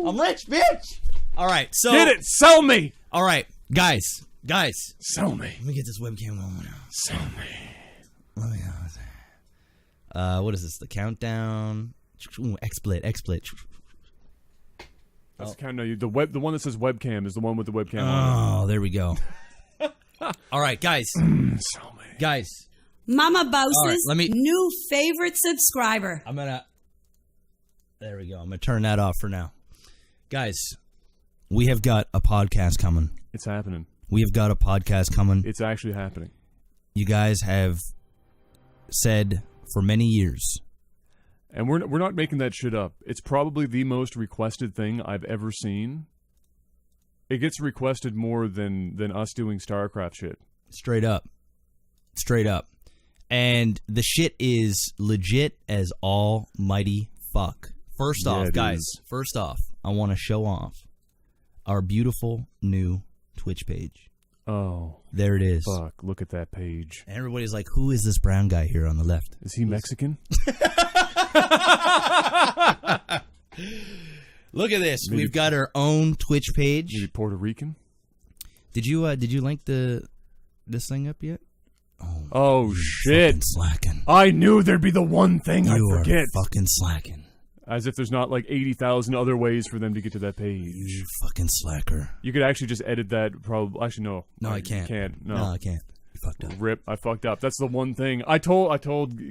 I'm rich, bitch. All right, so Get it. Sell me. All right, guys. Sell me. Let me get this webcam going now. Sell me. What is this? The countdown. XSplit. That's the countdown. The one that says webcam is the one with the webcam on it. Oh, there we go. All right, guys. Sell me. Guys. Mama Bouse's right, new favorite subscriber. There we go. I'm going to turn that off for now. Guys, we have got a podcast coming. It's happening. We have got a podcast coming. It's actually happening. You guys have said for many years. And we're not making that shit up. It's probably the most requested thing I've ever seen. It gets requested more than us doing StarCraft shit. Straight up. And the shit is legit as almighty fuck. First off, guys, I want to show off our beautiful new Twitch page. Oh. There it is. Fuck, look at that page. And everybody's like, who is this brown guy here on the left? Is he Mexican? Look at this. We've got our own Twitch page. Maybe Puerto Rican? Did you link this thing up yet? Oh shit. Slacking. I knew there'd be the one thing I'd forget. You are fucking slacking. As if there's not like 80,000 other ways for them to get to that page. You fucking slacker. You could actually just edit that. Probably. Actually, no. No, I can't. You can't. No, I can't. You fucked up. Rip. I fucked up. That's the one thing. I told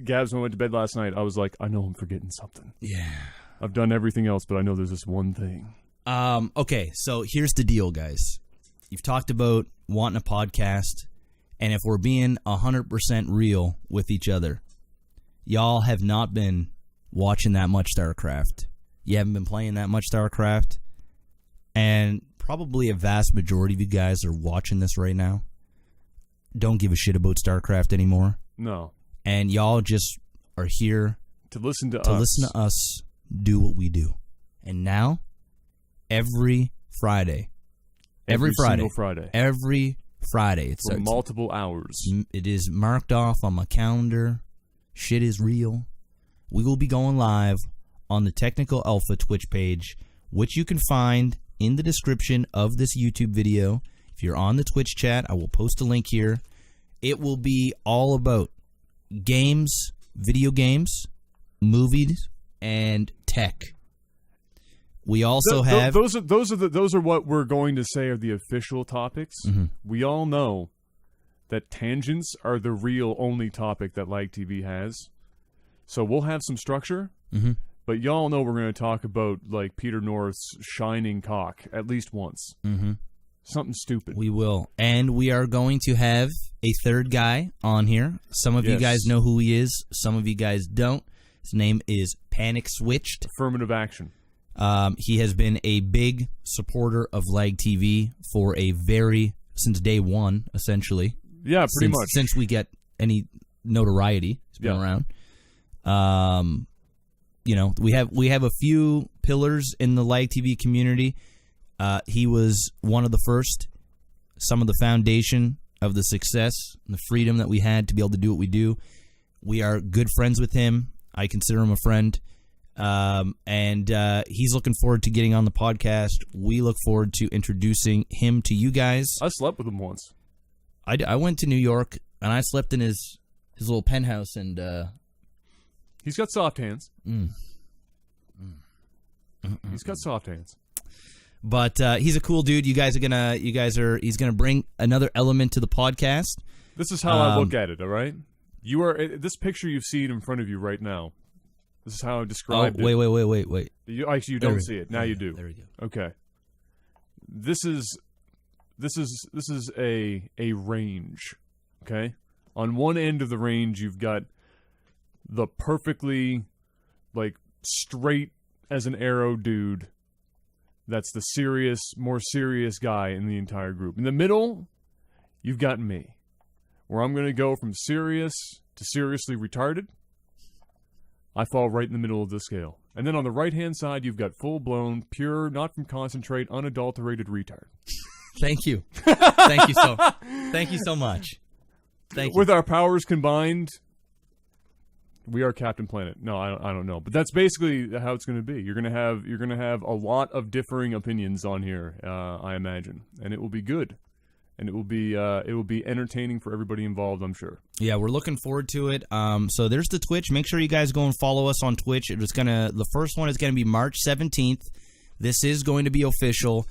Gabs when I went to bed last night. I was like, I know I'm forgetting something. Yeah. I've done everything else, but I know there's this one thing. Okay, so here's the deal, guys. You've talked about wanting a podcast, and if we're being 100% real with each other, y'all have not been watching that much StarCraft. You haven't been playing that much StarCraft, and probably a vast majority of you guys are watching this right now. Don't give a shit about StarCraft anymore. No. And y'all just are here to listen to us do what we do. And now, every Friday, every Friday, it's for multiple hours. It is marked off on my calendar. Shit is real. We will be going live on the Technical Alpha Twitch page, which you can find in the description of this YouTube video. If you're on the Twitch chat, I will post a link here. It will be all about games, video games, movies, and tech. We also have those are what we're going to say are the official topics. Mm-hmm. We all know that tangents are the real only topic that LAGTV has. So we'll have some structure, but y'all know we're going to talk about like Peter North's shining cock at least once. Mm-hmm. Something stupid. We will. And we are going to have a third guy on here. Some of you guys know who he is. Some of you guys don't. His name is PanicSwitched. Affirmative action. He has been a big supporter of LAGTV since day one, essentially. Yeah, pretty much. Since we get any notoriety. He's been around. We have a few pillars in the LAGTV community. He was one of the first, some of the foundation of the success and the freedom that we had to be able to do what we do. We are good friends with him. I consider him a friend. And he's looking forward to getting on the podcast. We look forward to introducing him to you guys. I slept with him once. I went to New York, and I slept in his little penthouse, and he's got soft hands. He's got soft hands. But he's a cool dude. He's gonna bring another element to the podcast. This is how I look at it. All right, this picture you've seen in front of you right now. This is how I described it. Wait. You don't see it now. You do. There we go. Okay. This is a range. Okay. On one end of the range, you've got the perfectly straight as an arrow dude. That's the more serious guy in the entire group. In the middle, you've got me, where I'm going to go from serious to seriously retarded. I fall right in the middle of the scale. And then on the right-hand side, you've got full-blown, pure, not from concentrate, unadulterated retard. Thank you. Thank you so much. Thank you. With our powers combined, We are Captain Planet. No, I don't know, but that's basically how it's going to be. You're going to have a lot of differing opinions on here, I imagine, and it will be good, and it will be entertaining for everybody involved, I'm sure. Yeah, we're looking forward to it. So there's the Twitch. Make sure you guys go and follow us on Twitch. The first one is going to be March 17th. This is going to be official.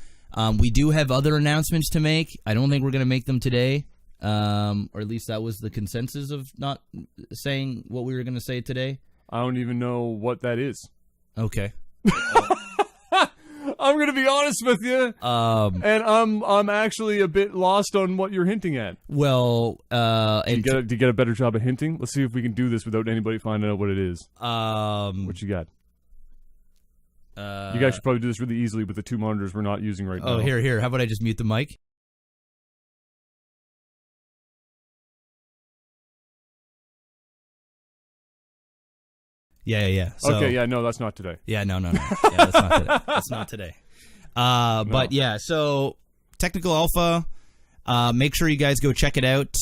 We do have other announcements to make. I don't think we're going to make them today. Or at least that was the consensus of not saying what we were going to say today. I don't even know what that is. Okay. I'm going to be honest with you, and I'm actually a bit lost on what you're hinting at. Well, do you get a better job of hinting? Let's see if we can do this without anybody finding out what it is. What you got? You guys should probably do this really easily with the 2 monitors we're not using right now. Oh, here. How about I just mute the mic? Yeah. So, okay, yeah, no, that's not today. Yeah, no. Yeah, that's not today. That's not today. But yeah, so Technical Alpha, make sure you guys go check it out.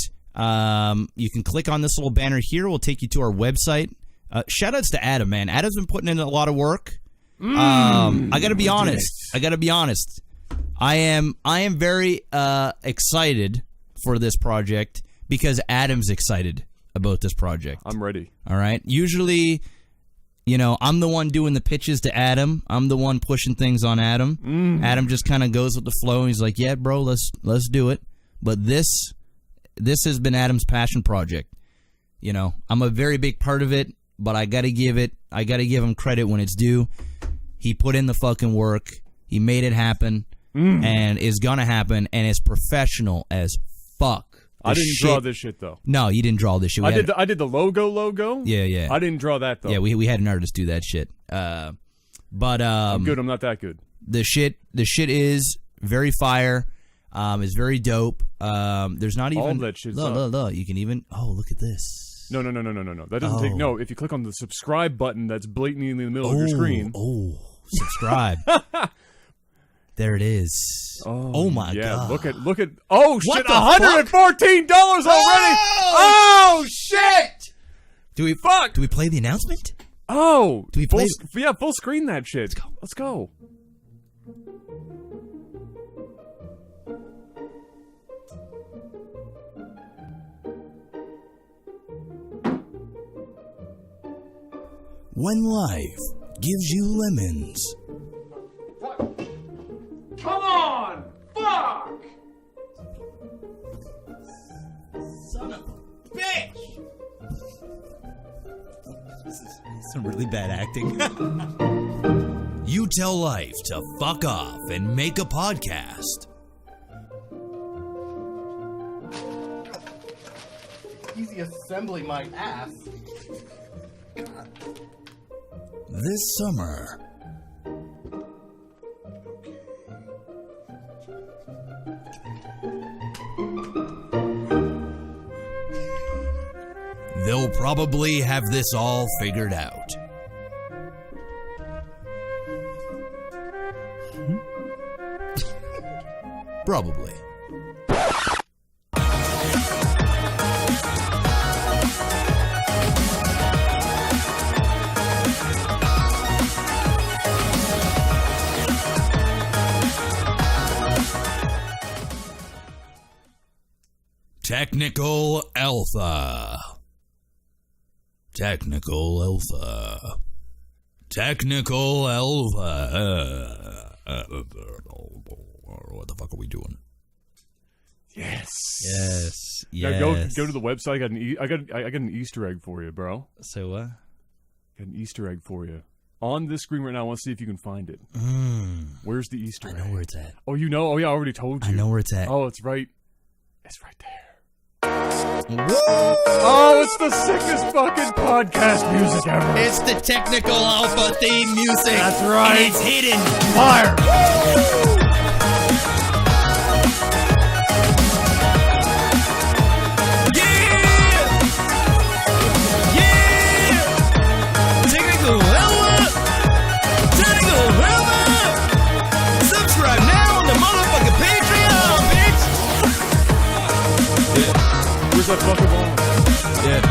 You can click on this little banner here. We'll take you to our website. Shoutouts to Adam, man. Adam's been putting in a lot of work. I gotta be honest. I am very excited for this project because Adam's excited about this project. I'm ready. All right. Usually, I'm the one doing the pitches to Adam. I'm the one pushing things on Adam. Adam just kind of goes with the flow, and he's like, "Yeah, bro, let's do it." But this has been Adam's passion project. I'm a very big part of it, but I gotta give him credit when it's due. He put in the fucking work. He made it happen, and it's gonna happen, and it's professional as fuck. I didn't draw this shit though. No, you didn't draw this shit. I did the logo. Yeah. I didn't draw that though. Yeah, we had an artist do that shit. But I'm good. I'm not that good. The shit is very fire. It's very dope. There's not even all that shit. Look. You can even look at this. No. That doesn't take. No, if you click on the subscribe button, that's blatantly in the middle of your screen. Subscribe. There it is. Oh my god. Look at oh shit, $114 already. Oh shit. Do we play the announcement? Oh. Do we play full screen that shit. Let's go. When life gives you lemons. Come on! Fuck! Son of a bitch! This is some really bad acting. You tell life to fuck off and make a podcast. Easy assembly, my ass. God. This summer. They'll probably have this all figured out. Probably. Technical Alpha. Technical Alpha. Technical Alpha. What the fuck are we doing? Yes. Yes. Now go to the website. I got an Easter egg for you, bro. So what? Got an Easter egg for you. On this screen right now, I want to see if you can find it. Where's the Easter egg? I know where it's at. Oh, you know? Oh, yeah, I already told you. I know where it's at. Oh, it's right. It's right there. Woo! Oh, it's the sickest fucking podcast music ever. It's the Technical Alpha theme music. That's right. And it's hidden. Fire. Technical Alpha. Technical Alpha. Subscribe now on the motherfucking Patreon, bitch. Where's that fucking ball? Yeah.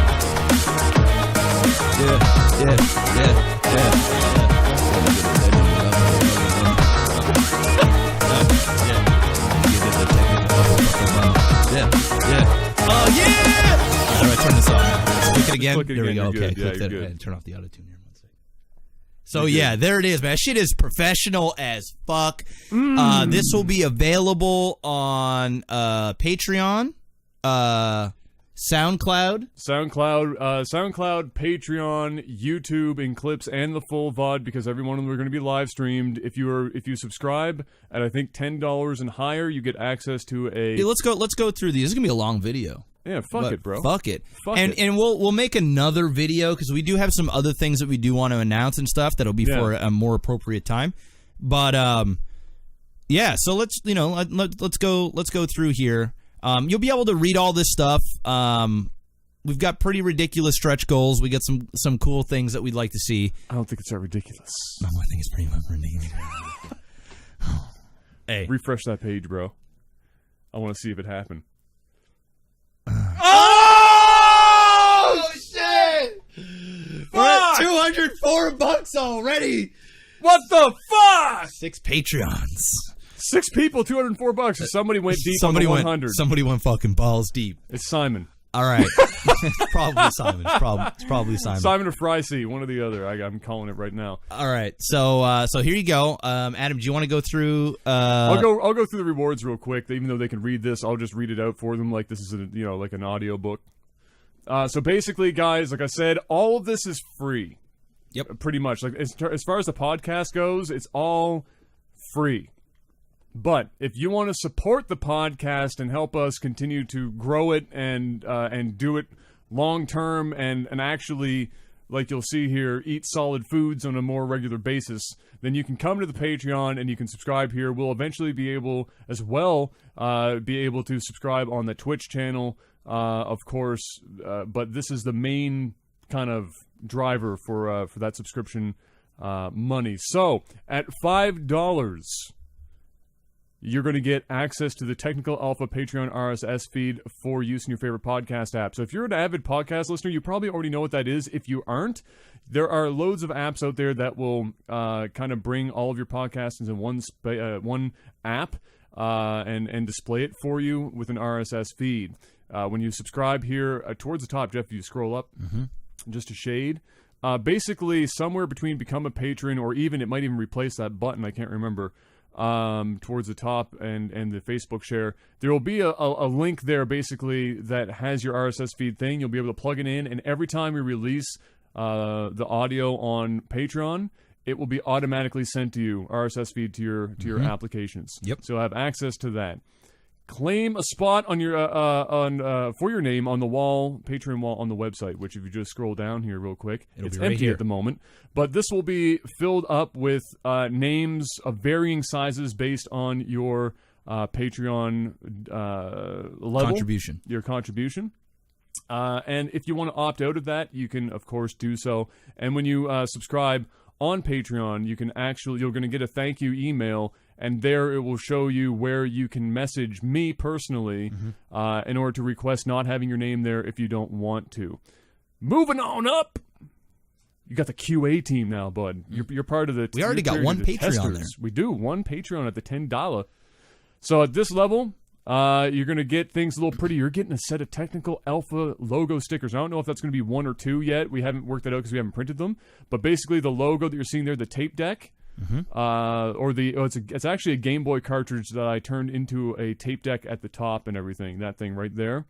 again? click it There we again. go. You're Okay, good. Yeah, click you're that. good. And turn off the auto tune here. One second. So yeah, there it is, man. Shit is professional as fuck. This will be available on Patreon, SoundCloud, Patreon, YouTube, and clips, and the full VOD, because every one of them are going to be live streamed. If you subscribe at I think $10 and higher, you get access to a. Hey, let's go through these. This is gonna be a long video. Yeah, fuck it, bro. Fuck it. Fuck and it. and we'll make another video because we do have some other things that we do want to announce and stuff that'll be for a more appropriate time. But yeah. So let's go through here. You'll be able to read all this stuff. We've got pretty ridiculous stretch goals. We got some cool things that we'd like to see. I don't think it's that ridiculous. No, I think it's pretty much ridiculous. Hey, refresh that page, bro. I want to see if it happened. Oh shit! We're at $204 already. What the fuck? 6 Patreons. 6 people, $204. Somebody went deep on the 100. Somebody went fucking balls deep. It's Simon. All right. Probably Simon. It's probably Simon. Simon or Fricey, one or the other. I'm calling it right now. All right. So here you go. Adam, do you want to go through? I'll go through the rewards real quick. Even though they can read this, I'll just read it out for them like this is like an audio book. So basically, guys, like I said, all of this is free. Yep. Pretty much. Like as far as the podcast goes, it's all free. But if you want to support the podcast and help us continue to grow it and do it long term and actually, like you'll see here, eat solid foods on a more regular basis, then you can come to the Patreon and you can subscribe here. We'll eventually be able as well to subscribe on the Twitch channel, of course. But this is the main kind of driver for that subscription money. So at $5. You're going to get access to the Technical Alpha Patreon RSS feed for use in your favorite podcast app. So if you're an avid podcast listener, you probably already know what that is. If you aren't, there are loads of apps out there that will kind of bring all of your podcasts into one app and display it for you with an RSS feed. When you subscribe here towards the top, Jeff, if you scroll up just a shade, basically somewhere between become a patron or even it might even replace that button, I can't remember, towards the top and the Facebook share, there will be a link there basically that has your RSS feed thing. You'll be able to plug it in, and every time we release the audio on Patreon, it will be automatically sent to you, RSS feed to your applications. Yep. So have access to that. Claim a spot on your for your name on the wall, Patreon wall on the website, which if you just scroll down here real quick, it's be right empty here at the moment. But this will be filled up with names of varying sizes based on your Patreon level. Contribution. Your contribution. And if you want to opt out of that, you can, of course, do so. And when you subscribe on Patreon, you're going to get a thank you email, and there it will show you where you can message me personally in order to request not having your name there if you don't want to. Moving on up. You got the QA team now, bud. You're part of the... We already got one Patreon there. We do. One Patreon at the $10. So at this level... you're going to get things a little pretty. You're getting a set of Technical Alpha logo stickers. I don't know if that's going to be 1 or 2 yet. We haven't worked that out because we haven't printed them. But basically, the logo that you're seeing there, the tape deck, it's actually a Game Boy cartridge that I turned into a tape deck at the top and everything. That thing right there.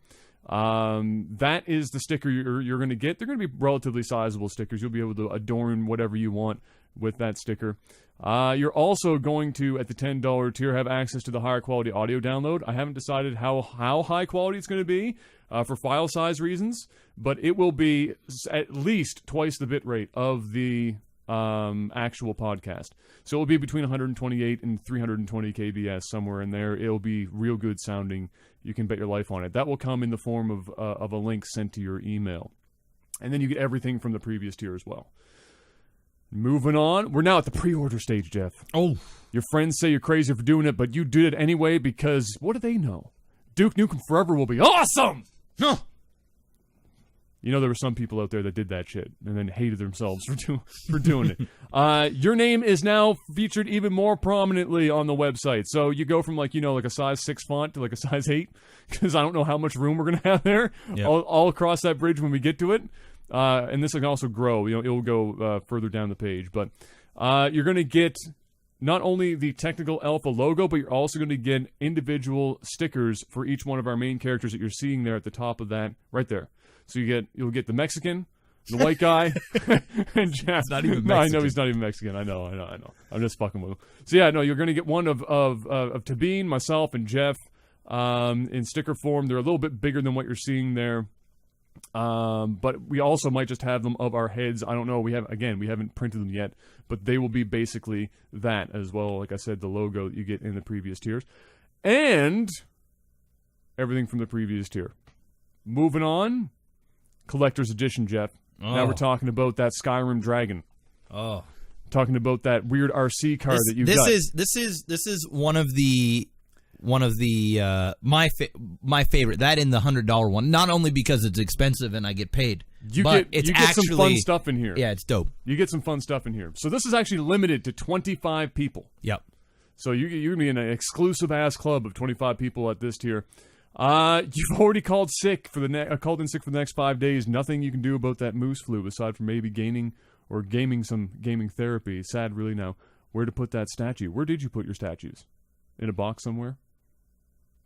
That is the sticker you're going to get. They're going to be relatively sizable stickers. You'll be able to adorn whatever you want with that sticker. You're also going to, at the $10 tier, have access to the higher quality audio download. I haven't decided how high quality it's going to be for file size reasons, but it will be at least twice the bit rate of the actual podcast. So it will be between 128 and 320 kbs, somewhere in there. It'll be real good sounding. You can bet your life on it. That will come in the form of a link sent to your email. And then you get everything from the previous tier as well. Moving on. We're now at the pre-order stage, Jeff. Oh. Your friends say you're crazy for doing it, but you did it anyway because, what do they know? Duke Nukem Forever will be awesome! Huh. You know, there were some people out there that did that shit and then hated themselves for doing it. Your name is now featured even more prominently on the website. So you go from, like a size 6 font to like a size 8, because I don't know how much room we're going to have there. Yep. All across that bridge when we get to it. And this can also grow. It'll go further down the page. But you're going to get not only the Technical Alpha logo, but you're also going to get individual stickers for each one of our main characters that you're seeing there at the top of that, right there. So you'll get the Mexican, the white guy, and Jeff. It's not even Mexican. No, I know he's not even Mexican. I know. I'm just fucking with him. So yeah, no, you're going to get one of Tabin, myself, and Jeff in sticker form. They're a little bit bigger than what you're seeing there. But we also might just have them of our heads. I don't know. We haven't printed them yet, but they will be basically that as well. Like I said, the logo that you get in the previous tiers, and everything from the previous tier. Moving on, collector's edition, Jeff. Now we're talking about that Skyrim dragon. Oh, talking about that weird RC car that you got. This is one of the my favorite. That in the $100 one. Not only because it's expensive and I get paid, you get some fun stuff in here. Yeah, it's dope. You get some fun stuff in here. So this is actually limited to 25 people. Yep. So you're gonna be in an exclusive ass club of 25 people at this tier. You've already called in sick for the next 5 days. Nothing you can do about that moose flu aside from maybe gaming some gaming therapy. Sad, really. Now, where to put that statue? Where did you put your statues? In a box somewhere?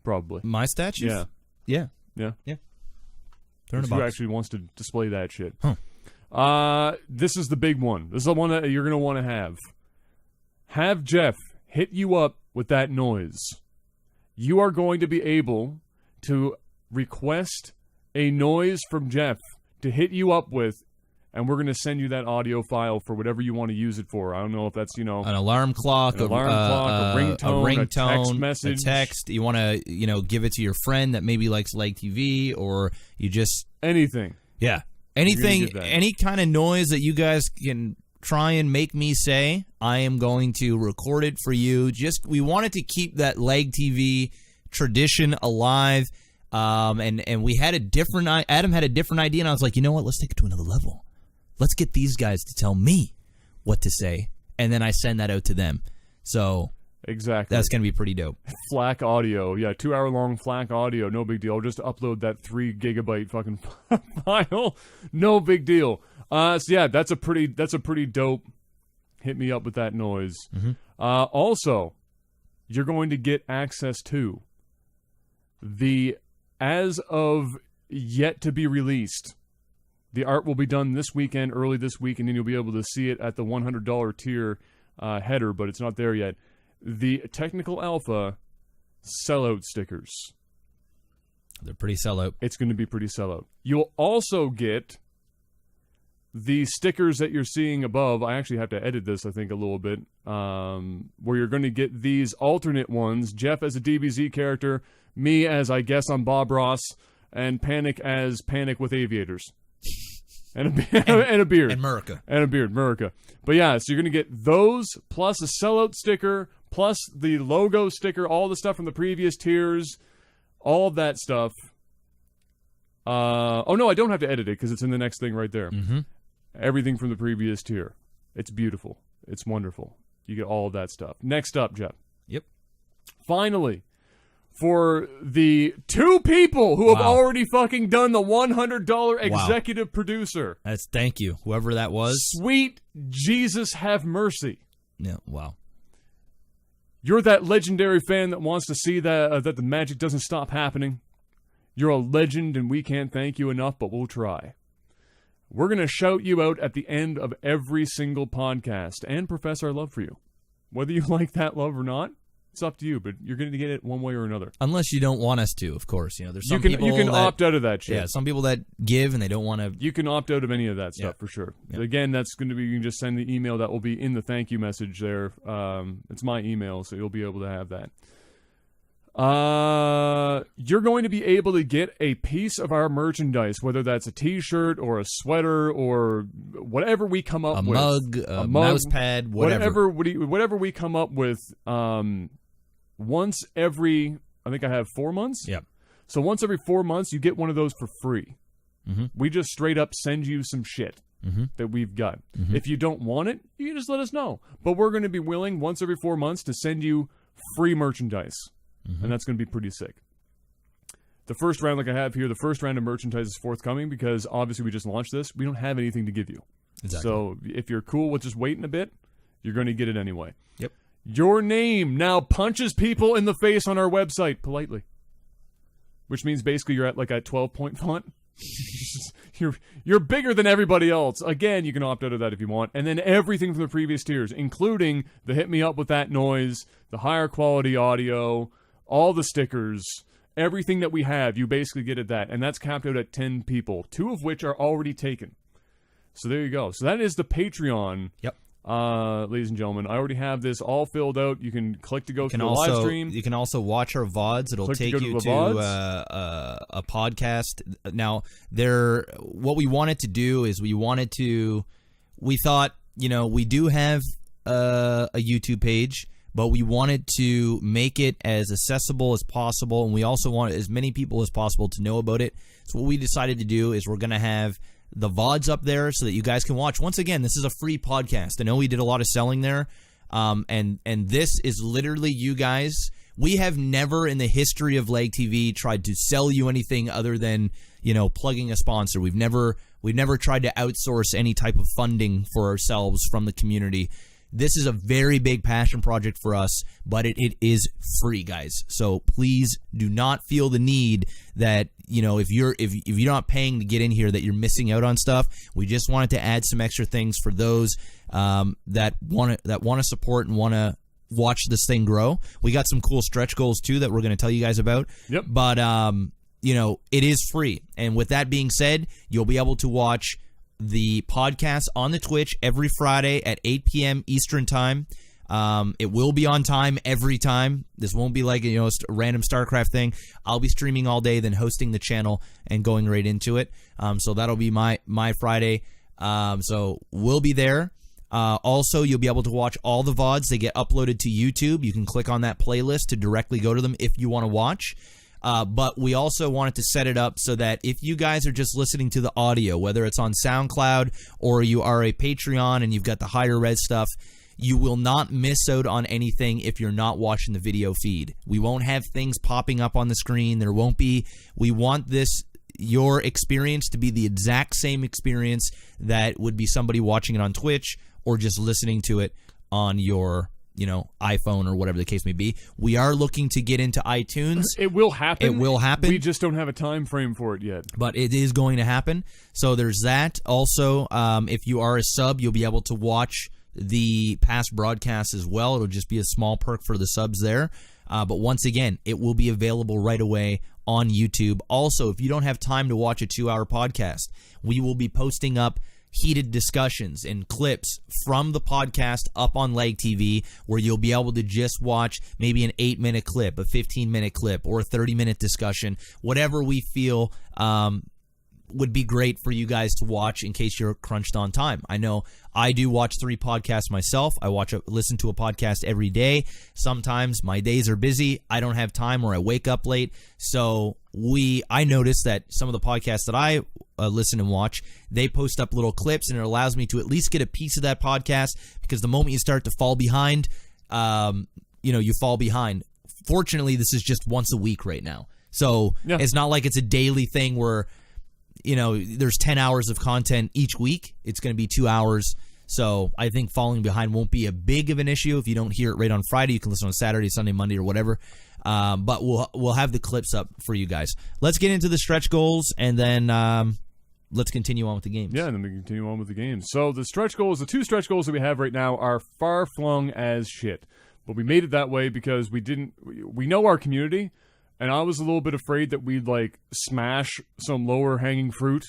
Probably. My statues? Yeah. They're in a box. Who actually wants to display that shit? Huh. This is the big one. This is the one that you're gonna want to have. Have Jeff hit you up with that noise. You are going to be able to request a noise from Jeff to hit you up with, and we're going to send you that audio file for whatever you want to use it for. I don't know if that's, an alarm clock, a ringtone, a text message. A text. You want to, give it to your friend that maybe likes LAGTV, or you just... Anything. Yeah. Anything, any kind of noise that you guys can try and make me say, I am going to record it for you. We wanted to keep that LAGTV tradition alive. And we had Adam had a different idea, and I was like, you know what? Let's take it to another level. Let's get these guys to tell me what to say, and then I send that out to them. So exactly, that's going to be pretty dope. FLAC audio. Yeah, 2 hour long FLAC audio. No big deal. I'll just upload that 3 gigabyte fucking file. No big deal. So yeah, that's a pretty dope. Hit me up with that noise. Mm-hmm. Also, you're going to get access to the as of yet to be released. The art will be done this weekend, early this week, and then you'll be able to see it at the $100 tier header, but it's not there yet. The Technical Alpha sellout stickers. They're pretty sellout. It's going to be pretty sellout. You'll also get the stickers that you're seeing above. I actually have to edit this, I think, a little bit, where you're going to get these alternate ones. Jeff as a DBZ character, me as, I guess, I'm Bob Ross, and Panic as Panic with aviators. And a beard. And Murica. And a beard, Murica. But yeah, so you're going to get those, plus a sellout sticker, plus the logo sticker, all the stuff from the previous tiers, all of that stuff. Oh no, I don't have to edit it because it's in the next thing right there. Mm-hmm. Everything from the previous tier. It's beautiful. It's wonderful. You get all of that stuff. Next up, Jeff. Yep. Finally, for the 2 people who have already fucking done the $100 executive producer. Thank you, whoever that was. Sweet Jesus have mercy. Yeah, wow. You're that legendary fan that wants to see that the magic doesn't stop happening. You're a legend, and we can't thank you enough, but we'll try. We're going to shout you out at the end of every single podcast and profess our love for you. Whether you like that love or not, it's up to you, but you're going to get it one way or another. Unless you don't want us to, of course. There's some people you can opt out of that shit. Yeah, some people that give and they don't want to. You can opt out of any of that stuff for sure. Yeah. Again, that's going to be, you can just send the email that will be in the thank you message there. It's my email, so you'll be able to have that. You're going to be able to get a piece of our merchandise, whether that's a t-shirt or a sweater or whatever we come up with. A mug, mouse pad, whatever. Whatever we come up with, once every, I think I have 4 months? Yep. So once every 4 months, you get one of those for free. Mm-hmm. We just straight up send you some shit that we've got. Mm-hmm. If you don't want it, you can just let us know. But we're going to be willing once every 4 months to send you free merchandise. Mm-hmm. And that's going to be pretty sick. The first round, like I have here, the first round of merchandise is forthcoming because obviously we just launched this. We don't have anything to give you. Exactly. So if you're cool with just waiting a bit, you're going to get it anyway. Yep. Your name now punches people in the face on our website politely, which means basically you're at like a 12-point font. You're bigger than everybody else. Again, you can opt out of that if you want. And then everything from the previous tiers, including the hit me up with that noise, the higher quality audio, all the stickers, everything that we have, you basically get at that. And that's capped out at 10 people, 2 of which are already taken. So there you go. So that is the Patreon. Yep. Ladies and gentlemen, I already have this all filled out. You can click to go to the live stream. You can also watch our VODs. It'll take you to a podcast. Now, what we wanted to do is we thought, we do have a YouTube page, but we wanted to make it as accessible as possible, and we also want as many people as possible to know about it. So what we decided to do is we're going to have the VODs up there so that you guys can watch. Once again, this is a free podcast. I know we did a lot of selling there, and this is literally you guys. We have never in the history of LAGTV tried to sell you anything other than, plugging a sponsor. We've never tried to outsource any type of funding for ourselves from the community. This is a very big passion project for us, but it is free, guys. So please do not feel the need that, if you're not paying to get in here, that you're missing out on stuff. We just wanted to add some extra things for those that want to support and want to watch this thing grow. We got some cool stretch goals too that we're going to tell you guys about. Yep. But it is free. And with that being said, you'll be able to watch the podcast on the Twitch every Friday at 8 p.m. Eastern time. It will be on time every time. This won't be like a random StarCraft thing. I'll be streaming all day, then hosting the channel and going right into it. So that'll be my Friday. So we'll be there. Also, you'll be able to watch all the VODs. They get uploaded to YouTube. You can click on that playlist to directly go to them if you want to watch. But we also wanted to set it up so that if you guys are just listening to the audio, whether it's on SoundCloud or you are a Patreon and you've got the higher res stuff, you will not miss out on anything if you're not watching the video feed. We won't have things popping up on the screen. There won't be. We want your experience to be the exact same experience that would be somebody watching it on Twitch or just listening to it on your iPhone or whatever the case may be. We are looking to get into iTunes. It will happen. It will happen. We just don't have a time frame for it yet. But it is going to happen. So there's that. Also, if you are a sub, you'll be able to watch the past broadcasts as well. It'll just be a small perk for the subs there. But once again, it will be available right away on YouTube. Also, if you don't have time to watch a 2-hour podcast, we will be posting up heated discussions and clips from the podcast up on LAGTV, where you'll be able to just watch maybe an 8-minute clip, a 15-minute clip, or a 30-minute discussion, whatever we feel would be great for you guys to watch in case you're crunched on time. I know I do watch 3 podcasts myself. I listen to a podcast every day. Sometimes my days are busy. I don't have time, or I wake up late. So I noticed that some of the podcasts that I listen and watch, they post up little clips, and it allows me to at least get a piece of that podcast, because the moment you start to fall behind, you fall behind. Fortunately, this is just once a week right now. So It's not like it's a daily thing where there's 10 hours of content each week. It's going to be 2 hours. So I think falling behind won't be a big of an issue. If you don't hear it right on Friday, you can listen on Saturday, Sunday, Monday, or whatever. But we'll have the clips up for you guys. Let's get into the stretch goals, and then let's continue on with the games. Yeah, and then we continue on with the games. So the 2 stretch goals that we have right now are far-flung as shit. But we made it that way because we know our community. And I was a little bit afraid that we'd, smash some lower-hanging fruit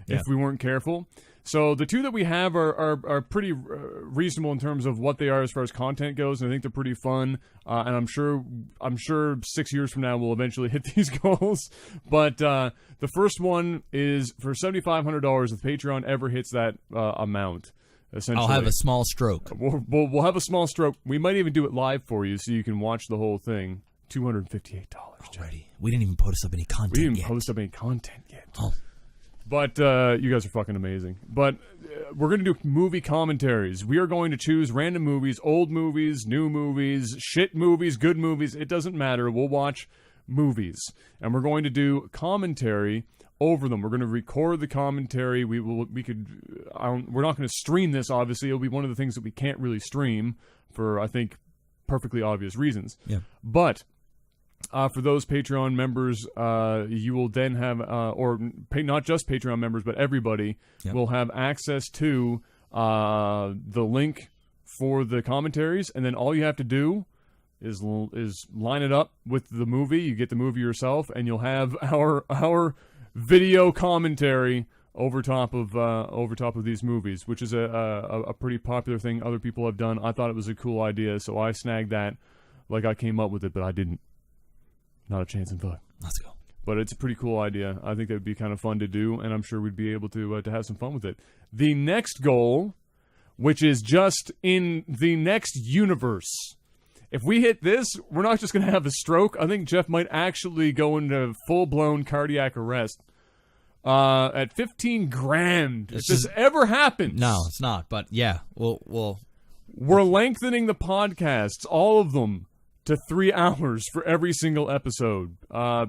if we weren't careful. So the 2 that we have are pretty reasonable in terms of what they are as far as content goes, and I think they're pretty fun. And I'm sure 6 years from now we'll eventually hit these goals. But the first one is for $7,500 if Patreon ever hits that amount. Essentially, I'll have a small stroke. We'll have a small stroke. We might even do it live for you so you can watch the whole thing. $258 already. We didn't even post up any content yet. We didn't post up any content yet. Oh. But you guys are fucking amazing. But we're going to do movie commentaries. We are going to choose random movies, old movies, new movies, shit movies, good movies. It doesn't matter. We'll watch movies, and we're going to do commentary over them. We're going to record the commentary. We're not going to stream this, obviously. It'll be one of the things that we can't really stream for, I think, perfectly obvious reasons. Yeah. But for those Patreon members, you will then have, not just Patreon members, but everybody will have access to the link for the commentaries, and then all you have to do is line it up with the movie. You get the movie yourself, and you'll have our video commentary over top of these movies, which is a pretty popular thing other people have done. I thought it was a cool idea, so I snagged that like I came up with it, but I didn't. Not a chance in fuck. Let's go. But it's a pretty cool idea. I think that would be kind of fun to do, and I'm sure we'd be able to have some fun with it. The next goal, which is just in the next universe. If we hit this, we're not just going to have a stroke. I think Jeff might actually go into full-blown cardiac arrest at 15 grand. If this ever happens. No, it's not. But yeah, we'll we're lengthening the podcasts, all of them, to 3 hours for every single episode.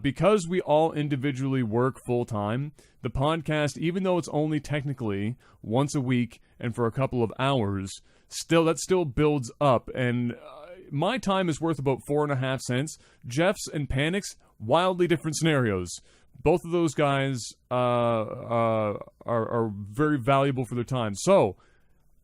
Because we all individually work full-time, the podcast, even though it's only technically once a week and for a couple of hours, that still builds up. And my time is worth about 4.5 cents. Jeff's and Panic's, wildly different scenarios. Both of those guys are very valuable for their time. So,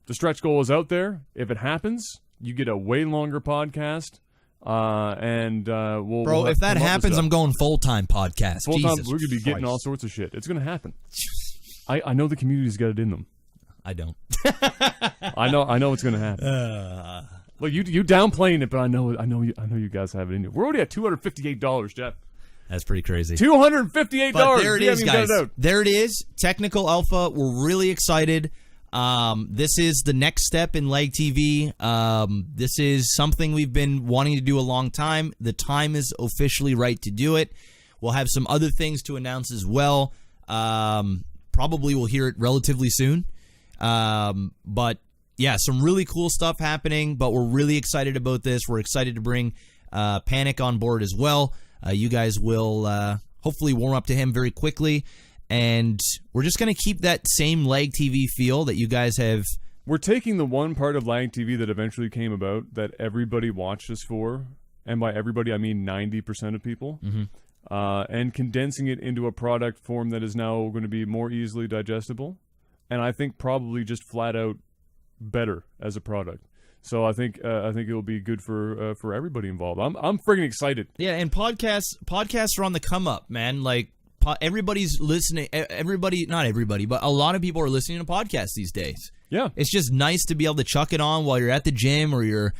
the stretch goal is out there. If it happens, you get a way longer podcast. We'll if that happens, I'm going full-time podcast. Full-time, Jesus we're going to be getting Christ. all sorts of shit. It's going to happen. I know the community's got it in them. I don't. I know it's going to happen. Look, you downplaying it, but I know you guys have it in you. We're already at $258, Jeff. That's pretty crazy. $258. But there it is, guys. guys. There it is. Technical Alpha. We're really excited. This is the next step in LAGTV. This is something we've been wanting to do a long time. The time is officially right to do it. We'll have some other things to announce as well. Probably we'll hear it relatively soon. But yeah, some really cool stuff happening, but we're really excited about this. We're excited to bring Panic on board as well. You guys will hopefully warm up to him very quickly. And we're just going to keep that same LAGTV feel that you guys have. We're taking the one part of LAGTV that eventually came about that everybody watched us for, and by everybody I mean 90% of people, and condensing it into a product form that is now going to be more easily digestible, and I think probably just flat out better as a product. So I think it'll be good for everybody involved. I'm friggin' excited. Yeah, and podcasts are on the come up, man. Like. Everybody's listening. Not everybody, but a lot of people are listening to podcasts these days. Yeah, it's just nice to be able to chuck it on while you're at the gym or you're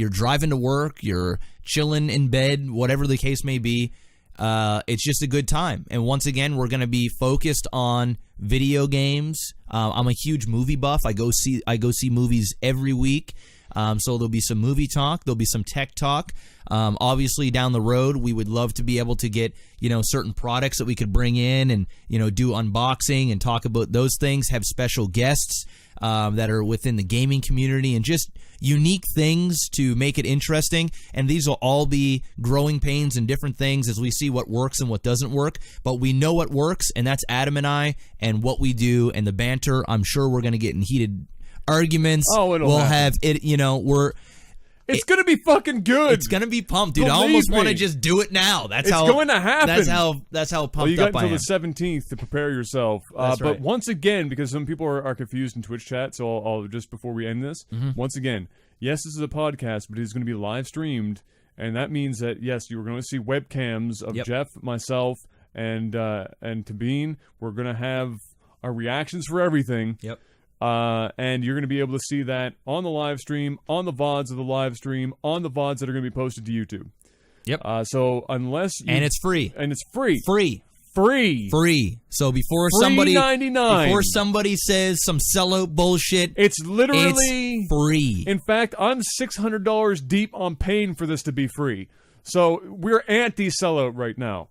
driving to work, you're chilling in bed, whatever the case may be. It's just a good time. And once again, we're going to be focused on video games. I'm a huge movie buff. I go see movies every week. So there'll be some movie talk. There'll be some tech talk. Obviously, down the road, we would love to be able to get, certain products that we could bring in and, do unboxing and talk about those things, have special guests that are within the gaming community and just unique things to make it interesting. And these will all be growing pains and different things as we see what works and what doesn't work. But we know what works, and that's Adam and I and what we do and the banter. I'm sure we're going to get in heated arguments. Oh, we'll have it. It's gonna be fucking good. It's gonna be pumped, dude. Believe I almost me. want to just do it now. That's going to happen. That's how pumped well, you got up I until am. the 17th to prepare yourself. That's right. But once again, because some people are confused in Twitch chat, so I'll just before we end this, once again, yes, this is a podcast, but it's going to be live streamed, and that means that yes, you're going to see webcams of Jeff, myself, and Tabin. We're going to have our reactions for everything. Yep. And you're going to be able to see that on the live stream, on the VODs of the live stream, on the VODs that are going to be posted to YouTube. Yep. So unless you... And it's free. And it's free. Free. So before somebody says some sellout bullshit, it's literally free. In fact, I'm $600 deep on paying for this to be free. So we're anti-sellout right now.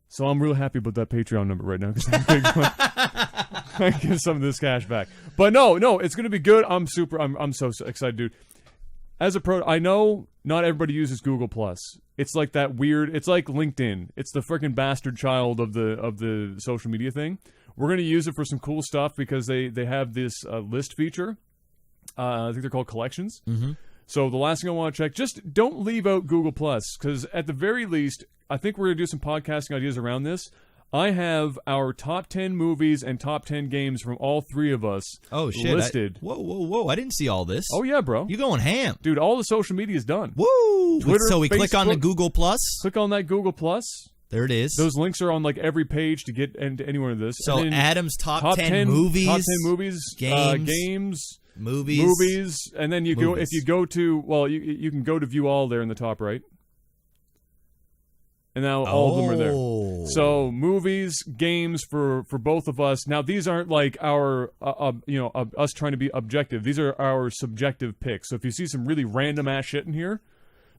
So I'm really happy about that Patreon number right now because I can get some of this cash back. But no, it's going to be good. I'm so excited, dude. as a pro, I know not everybody uses Google Plus. It's like that weird. It's like LinkedIn. It's the freaking bastard child of the social media thing. We're gonna use it for some cool stuff because they have this list feature. I think they're called collections. Mm-hmm. So the last thing I want to check, just don't leave out Google Plus, because at the very least, I think we're gonna do some podcasting ideas around this. I have our top 10 movies and top 10 games from all three of us listed. Whoa! I didn't see all this. Oh yeah, bro. You going ham, dude? All the social media is done. Woo! Twitter, so we Facebook, click on the Google Plus. Click on that Google Plus. There it is. Those links are on like every page to get into any one of this. So Adam's top 10 movies, top 10 movies, games, movies, and then you go if you go to you can go to view all there in the top right. And now all of them are there. So movies, games for both of us. Now these aren't like our us trying to be objective. These are our subjective picks. So if you see some really random ass shit in here,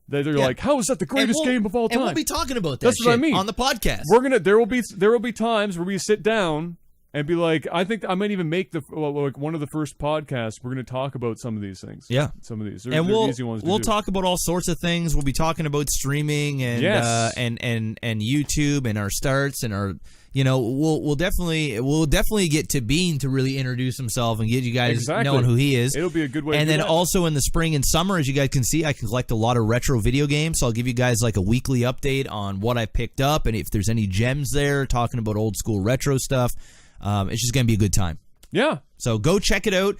they're like, how is that the greatest game of all time? And we'll be talking about that. That's what I mean on the podcast. There will be times where we sit down and be like, I think I might even make one of the first podcasts. We're going to talk about some of these things. Yeah, some of these. They're easy ones to we'll do. talk about all sorts of things. We'll be talking about streaming and and YouTube and our starts and our. We'll definitely get Tabin to really introduce himself and get you guys knowing who he is. It'll be a good way. And then also in the spring and summer, as you guys can see, I can collect a lot of retro video games. So I'll give you guys like a weekly update on what I picked up and if there's any gems there, talking about old school retro stuff. It's just going to be a good time. Yeah. So go check it out.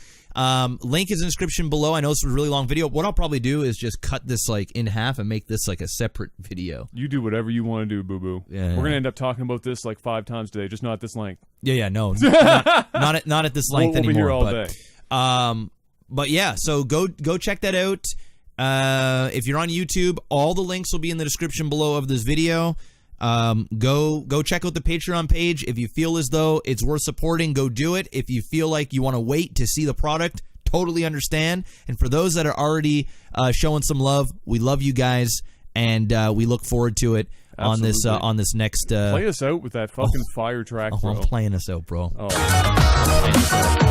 Link is in the description below. I know this was a really long video. What I'll probably do is just cut this like in half and make this like a separate video. You do whatever you want to do, boo-boo. Yeah. We're going to end up talking about this like 5 times today, just not at this length. Yeah, no. not at this length we'll anymore. Be here all day. But yeah, so go check that out. If you're on YouTube, all the links will be in the description below of this video. Go check out the Patreon page. If you feel as though it's worth supporting, go do it. If you feel like you want to wait to see the product, totally understand. And for those that are already showing some love, we love you guys, and we look forward to it. Absolutely. on this next. Play us out with that fucking fire track, bro. I'm playing us out, bro. Oh.